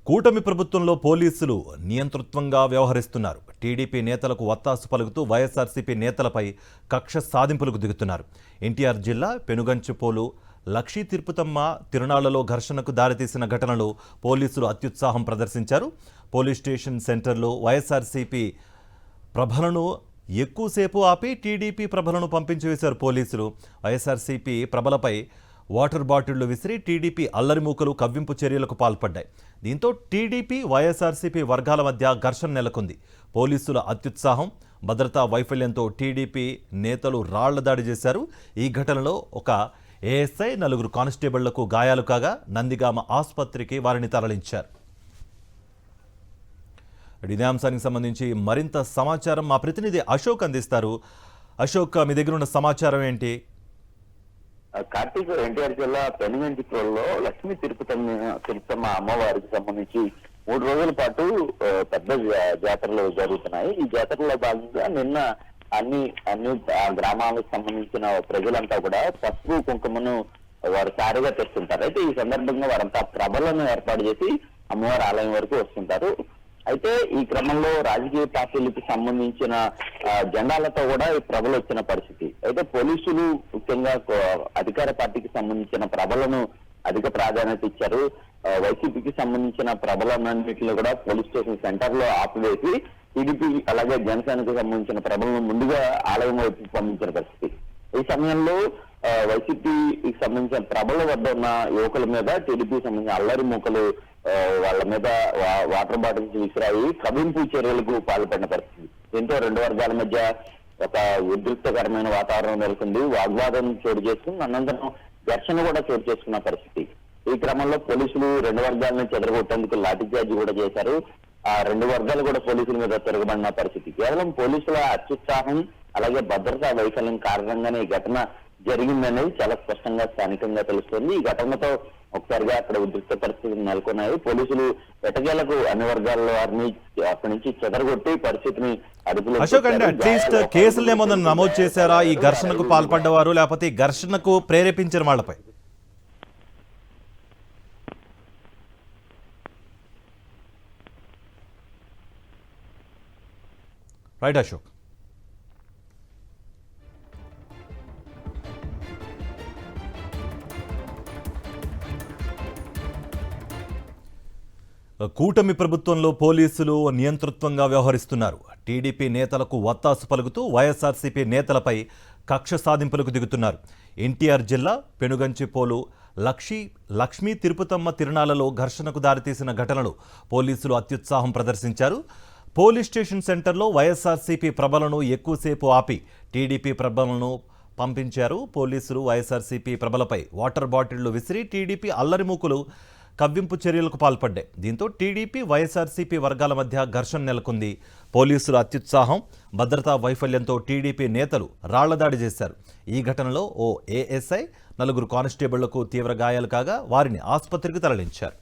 కూటమి ప్రభుత్వంలో పోలీసులు నియంతృత్వంగా వ్యవహరిస్తున్నారు. టీడీపీ నేతలకు వత్తాసు పలుకుతూ వైఎస్ఆర్సీపీ నేతలపై కక్ష సాధింపులకు దిగుతున్నారు. ఎన్టీఆర్ జిల్లా పెనుగంచిప్రోలు లక్షీ తిరుపతమ్మ తిరునాళ్లలో ఘర్షణకు దారితీసిన ఘటనలో పోలీసులు అత్యుత్సాహం ప్రదర్శించారు. పోలీస్ స్టేషన్ సెంటర్లో వైఎస్ఆర్సీపీ ప్రభలను ఎక్కువసేపు ఆపి టీడీపీ ప్రభలను పంపించివేశారు పోలీసులు. వైఎస్ఆర్సీపీ ప్రభలపై వాటర్ బాటిళ్లు విసిరి టీడీపీ అల్లరిమూకలు కవ్వింపు చర్యలకు పాల్పడ్డాయి. దీంతో టీడీపీ వైఎస్ఆర్సీపీ వర్గాల మధ్య ఘర్షణ నెలకొంది. పోలీసుల అత్యుత్సాహం, భద్రతా వైఫల్యంతో టీడీపీ నేతలు రాళ్ల దాడి చేశారు. ఈ ఘటనలో ఒక ఏఎస్ఐ, 4 కానిస్టేబుళ్లకు గాయాలు కాగా నందిగామ ఆసుపత్రికి వారిని తరలించారు. ఇదే అంశానికి సంబంధించి మరింత సమాచారం మా ప్రతినిధి అశోక్ అందిస్తారు. అశోక్, మీ దగ్గర ఉన్న సమాచారం ఏంటి? కార్తీక్, ఎన్టీఆర్ జిల్లా పెనుగంచిప్రోలులో లక్ష్మీ తిరుపతమ్మ అమ్మవారికి సంబంధించి 3 రోజుల పాటు పెద్ద జాతరలు జరుగుతున్నాయి. ఈ జాతరలో భాగంగా నిన్న అన్ని గ్రామాలకు సంబంధించిన ప్రజలంతా కూడా పసుపు కుంకుమను వారు సారిగా తెస్తుంటారు. అయితే ఈ సందర్భంగా వారంతా ప్రభలను ఏర్పాటు చేసి అమ్మవారి ఆలయం వరకు వస్తుంటారు. అయితే ఈ క్రమంలో రాజకీయ పార్టీలకు సంబంధించిన జెండాలతో కూడా ఈ ప్రభలు వచ్చిన పరిస్థితి. అయితే పోలీసులు ముఖ్యంగా అధికార పార్టీకి సంబంధించిన ప్రభలను అధిక ప్రాధాన్యత ఇచ్చారు. వైసీపీకి సంబంధించిన ప్రభలన్నింటిలో కూడా పోలీస్ స్టేషన్ సెంటర్ లో ఆపివేసి టీడీపీ అలాగే జనసేనకు సంబంధించిన ప్రభలను ముందుగా ఆలయం వైపు పంపించిన పరిస్థితి. ఈ సమయంలో వైసీపీకి సంబంధించిన ప్రభల వద్ద ఉన్న యువకుల మీద టీడీపీకి సంబంధించిన అల్లరి మూకలు వాళ్ళ మీద వాటర్ బాటిల్స్ విసిరాయి కవింపు చర్యలకు పాల్పడిన పరిస్థితి. దీంతో 2 వర్గాల మధ్య ఒక ఉద్రిక్తకరమైన వాతావరణం నెలకొంది. వాగ్వాదం చోటు చేసుకుని అనంతరం ఘర్షణ కూడా చోటు చేసుకున్న పరిస్థితి. ఈ క్రమంలో పోలీసులు 2 వర్గాలను చెదరగొట్టేందుకు లాఠీచార్జి కూడా చేశారు. ఆ 2 వర్గాలు కూడా పోలీసుల మీద తిరగబడిన పరిస్థితి. కేవలం పోలీసుల అత్యుత్సాహం అలాగే భద్రతా వైఫల్యం కారణంగానే ఈ ఘటన జరిగిందనేది చాలా స్పష్టంగా స్థానికంగా తెలుస్తోంది. ఈ ఘటనతో ఒకసారిగా అక్కడ ఉద్రిక్త పరిస్థితులు నెలకొన్నాయి. పోలీసులు ఎటకేలకు అన్ని వర్గాల వారిని అక్కడి నుంచి చెదరగొట్టి పరిస్థితిని అదుపులో. అశోక్, అంటే అట్లీస్ట్ కేసులు ఏమన్నా నమోదు చేశారా ఈ ఘర్షణకు పాల్పడ్డవారు, లేకపోతే ఈ ఘర్షణకు ప్రేరేపించిన వాళ్ళపై? రైట్ అశోక్. కూటమి ప్రభుత్వంలో పోలీసులు నియంతృత్వంగా వ్యవహరిస్తున్నారు. టీడీపీ నేతలకు వత్తాసు పలుకుతూ వైఎస్ఆర్సీపీ నేతలపై కక్ష సాధింపులకు దిగుతున్నారు. ఎన్టీఆర్ జిల్లా పెనుగంచిప్రోలు లక్ష్మీ తిరుపతమ్మ తిరునాళ్లలో ఘర్షణకు దారితీసిన ఘటనలో పోలీసులు అత్యుత్సాహం ప్రదర్శించారు. పోలీస్ స్టేషన్ సెంటర్లో వైఎస్ఆర్సీపీ ప్రభలను ఎక్కువసేపు ఆపి టీడీపీ ప్రభలను పంపించారు. పోలీసులు వైఎస్ఆర్సీపీ ప్రభలపై వాటర్ బాటిళ్లు విసిరి టీడీపీ అల్లరిమూకులు కవ్వింపు చర్యలకు పాల్పడ్డాయి. దీంతో టీడీపీ వైఎస్ఆర్సీపీ వర్గాల మధ్య ఘర్షణ నెలకొంది. పోలీసుల అత్యుత్సాహం, భద్రతా వైఫల్యంతో టీడీపీ నేతలు రాళ్లదాడి చేశారు. ఈ ఘటనలో ఓ ఏఎస్ఐ, 4 కానిస్టేబుళ్లకు తీవ్ర గాయాలు కాగా వారిని ఆసుపత్రికి తరలించారు.